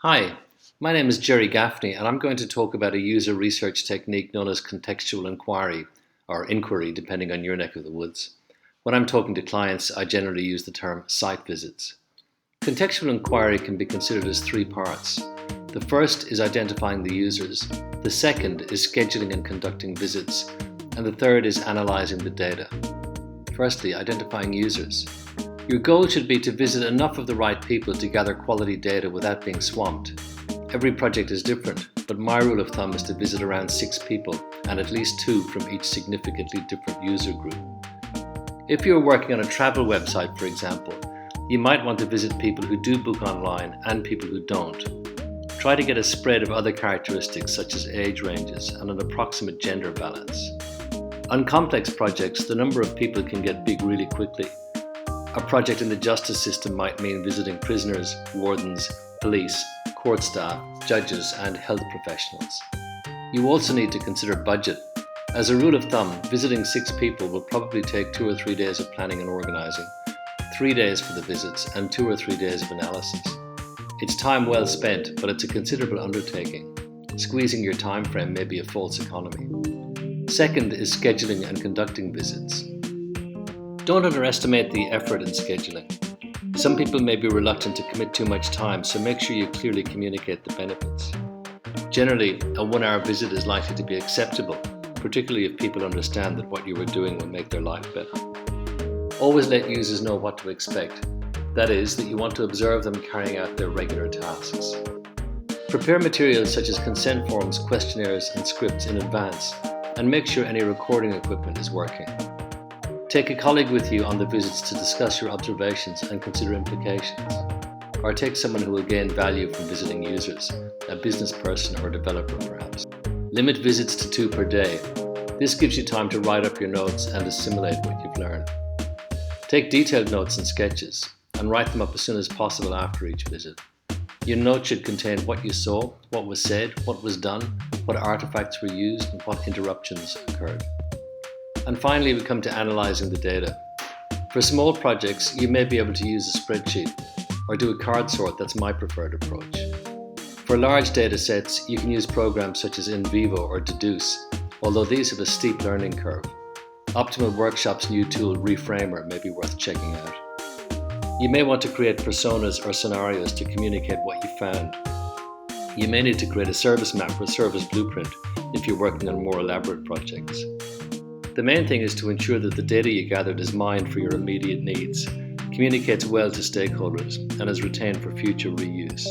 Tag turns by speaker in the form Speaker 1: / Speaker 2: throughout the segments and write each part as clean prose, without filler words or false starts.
Speaker 1: Hi, my name is Gerry Gaffney and I'm going to talk about a user research technique known as Contextual Inquiry, or Inquiry depending on your neck of the woods. When I'm talking to clients, I generally use the term site visits. Contextual Inquiry can be considered as three parts. The first is identifying the users, the second is scheduling and conducting visits, and the third is analysing the data. Firstly, identifying users. Your goal should be to visit enough of the right people to gather quality data without being swamped. Every project is different, but my rule of thumb is to visit around 6 people and at least 2 from each significantly different user group. If you're working on a travel website, for example, you might want to visit people who do book online and people who don't. Try to get a spread of other characteristics such as age ranges and an approximate gender balance. On complex projects, the number of people can get big really quickly. A project in the justice system might mean visiting prisoners, wardens, police, court staff, judges, and health professionals. You also need to consider budget. As a rule of thumb, visiting 6 people will probably take 2 or 3 days of planning and organising, 3 days for the visits, and 2 or 3 days of analysis. It's time well spent, but it's a considerable undertaking. Squeezing your time frame may be a false economy. Second is scheduling and conducting visits. Don't underestimate the effort in scheduling. Some people may be reluctant to commit too much time, so make sure you clearly communicate the benefits. Generally, a 1-hour visit is likely to be acceptable, particularly if people understand that what you are doing will make their life better. Always let users know what to expect. That is, that you want to observe them carrying out their regular tasks. Prepare materials such as consent forms, questionnaires, and scripts in advance, and make sure any recording equipment is working. Take a colleague with you on the visits to discuss your observations and consider implications. Or take someone who will gain value from visiting users, a business person or developer perhaps. Limit visits to 2 per day. This gives you time to write up your notes and assimilate what you've learned. Take detailed notes and sketches and write them up as soon as possible after each visit. Your note should contain what you saw, what was said, what was done, what artifacts were used, and what interruptions occurred. And finally, we come to analysing the data. For small projects, you may be able to use a spreadsheet or do a card sort. That's my preferred approach. For large data sets, you can use programs such as InVivo or Deduce, although these have a steep learning curve. Optimal Workshop's new tool, Reframer, may be worth checking out. You may want to create personas or scenarios to communicate what you found. You may need to create a service map or service blueprint if you're working on more elaborate projects. The main thing is to ensure that the data you gathered is mined for your immediate needs, communicates well to stakeholders, and is retained for future reuse.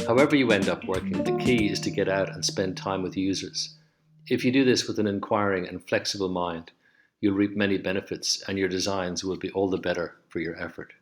Speaker 1: However you end up working, the key is to get out and spend time with users. If you do this with an inquiring and flexible mind, you'll reap many benefits and your designs will be all the better for your effort.